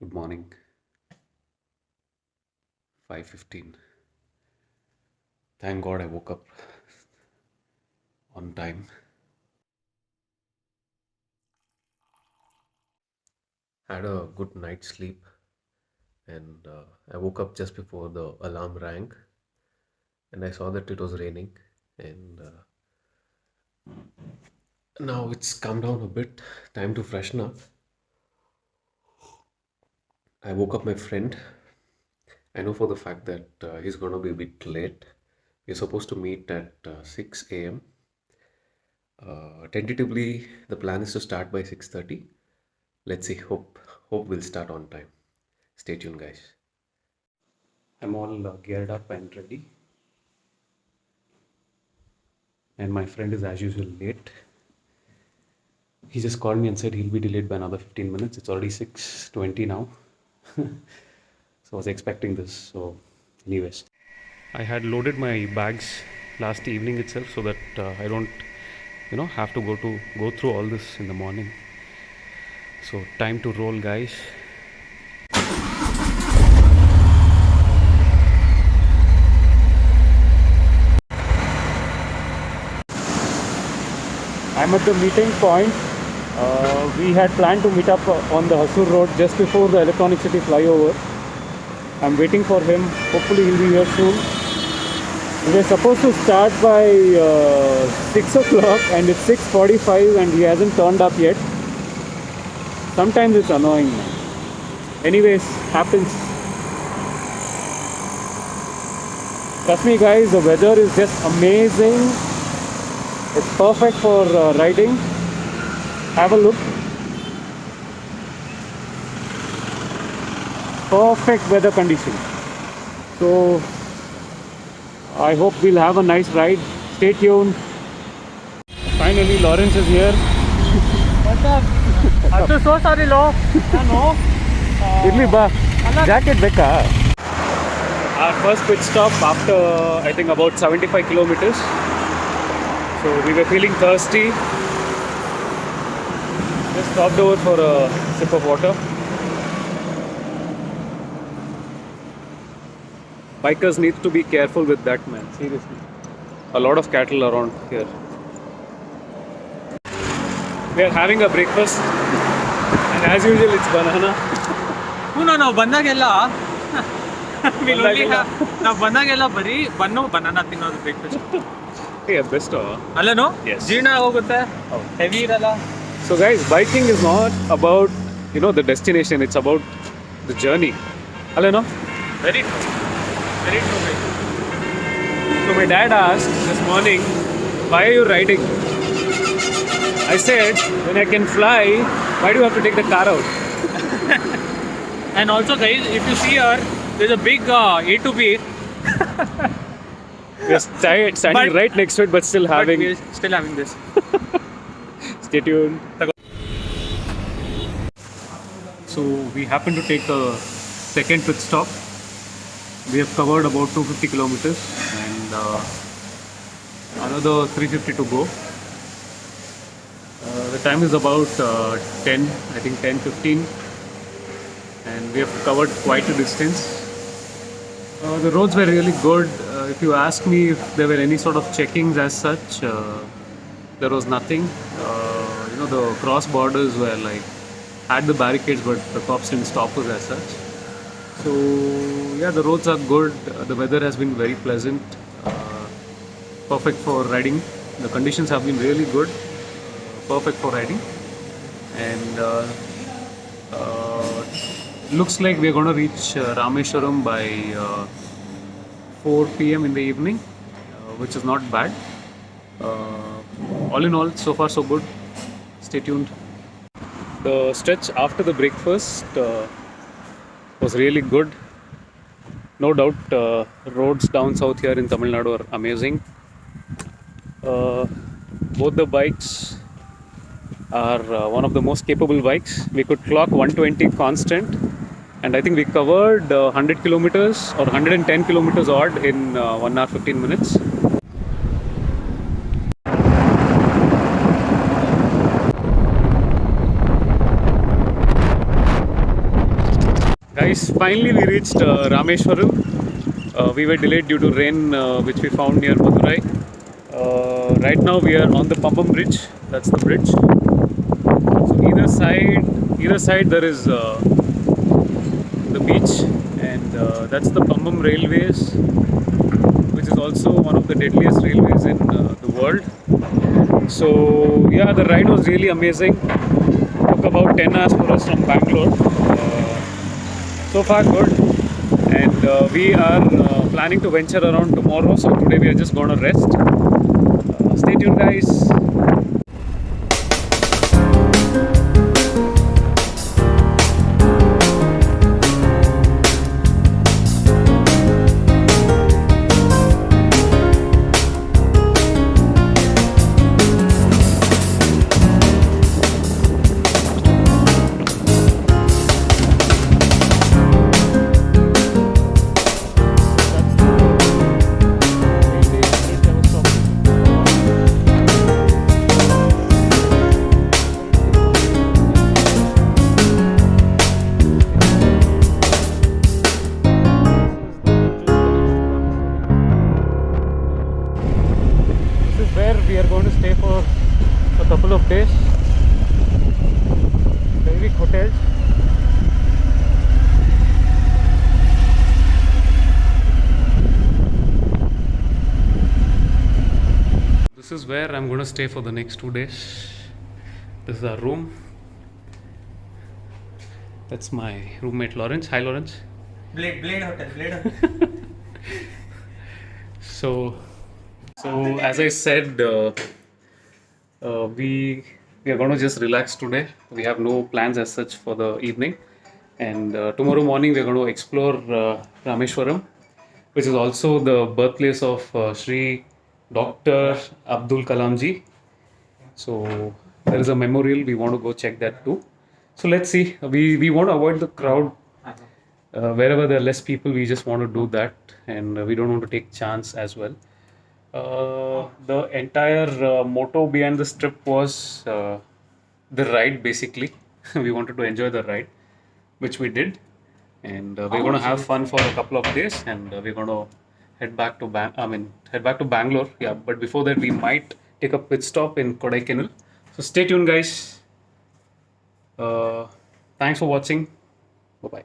Good morning, 5:15. Thank God I woke up on time. Had a good night's sleep, and I woke up just before the alarm rang, and I saw that it was raining, and now it's calmed down a bit. Time to freshen up. I woke up my friend. I know for the fact that he's gonna be a bit late. We're supposed to meet at 6 a.m. Tentatively, the plan is to start by 6:30. Let's see. Hope we'll start on time. Stay tuned, guys. I'm all geared up and ready, and my friend is as usual late. He just called me and said he'll be delayed by another 15 minutes. It's already 6:20 now. So I was expecting this. So, anyways, I had loaded my bags last evening itself so that I don't, have to go through all this in the morning. So time to roll, guys. I'm at the meeting point. We had planned to meet up on the Hasur Road just before the Electronic City flyover. I'm waiting for him. Hopefully he'll be here soon. We were supposed to start by 6 o'clock and it's 6:45 and he hasn't turned up yet. Sometimes it's annoying, man. Anyways, happens. Trust me guys, the weather is just amazing. It's perfect for riding. Have a look. Perfect weather condition. So I hope we'll have a nice ride. Stay tuned. Finally, Lawrence is here. What's up? I'm so sorry, Lo. No. Irli ba? Jacket beka. Our first pit stop after I think about 75 kilometers. So we were feeling thirsty. Just stopped over for a sip of water. Bikers need to be careful with that, man. Seriously. A lot of cattle around here. We are having a breakfast, and as usual, it's banana. No. ಬಂದಾಗೆಲ್ಲ we'll only have ನಾವು ಬಂದಾಗೆಲ್ಲ ಬರೀ banana ತಿನ್ನೋದು breakfast Yeah, best. ಅಲ್ಲನೋ Yes. ಜೀರ್ಣ ಹೋಗುತ್ತೆ heavy ಇರಲ್ಲ. So, guys, biking is not about the destination. It's about the journey. Hello, very true. So my dad asked this morning, "Why are you riding?" I said, "When I can fly, why do you have to take the car out?" And also guys, if you see here, there's a big A to B. We're standing But- right next to it, but still having. But we're still having this. Stay tuned. So we happen to take a second pit stop. We have covered about 250 kilometers and another 350 to go. The time is about 10, I think 10:15, and we have covered quite a distance. The roads were really good. If you ask me if there were any sort of checkings as such, there was nothing. The cross borders were like had the barricades, but the cops didn't stop us as such. So yeah, the roads are good. The weather has been very pleasant, perfect for riding. The conditions have been really good, perfect for riding, and looks like we're going to reach Rameshwaram by 4 p.m. in the evening, which is not bad. All in all, so far so good. Stay tuned. The stretch after the breakfast was really good. No doubt, roads down south here in Tamil Nadu are amazing. Both the bikes are one of the most capable bikes. We could clock 120 constant, and I think we covered 100 kilometers or 110 kilometers odd in 1 hour 15 minutes. Guys, finally we reached Rameshwaram. We were delayed due to rain, which we found near Madurai. Right now we are on the Pambam Bridge. That's the bridge. So either side there is the beach, and that's the Pambam Railways, which is also one of the deadliest railways in the world. So yeah, the ride was really amazing. Took about 10 hours for us from Bangalore. So far good, and we are planning to venture around tomorrow. So today we are just gonna rest. Stay tuned, guys. This is where we are going to stay for a couple of days. Daivik Hotels. This is where I'm going to stay for the next 2 days. This is our room. That's my roommate Lawrence. Hi, Lawrence. Blade Hotel. So as I said, we are going to just relax today. We have no plans as such for the evening, and tomorrow morning we are going to explore Rameshwaram, which is also the birthplace of Sri Dr. Abdul Kalam ji. So there is a memorial. We want to go check that too. So let's see. We want to avoid the crowd. Wherever there are less people, we just want to do that, and we don't want to take chance as well. The entire motto behind this trip was the ride. Basically, we wanted to enjoy the ride, which we did, and we're going to have fun for a couple of days, and we're going to head back to head back to Bangalore. Yeah, but before that, we might take a pit stop in Kodaikanal. So stay tuned, guys. Thanks for watching. Bye bye.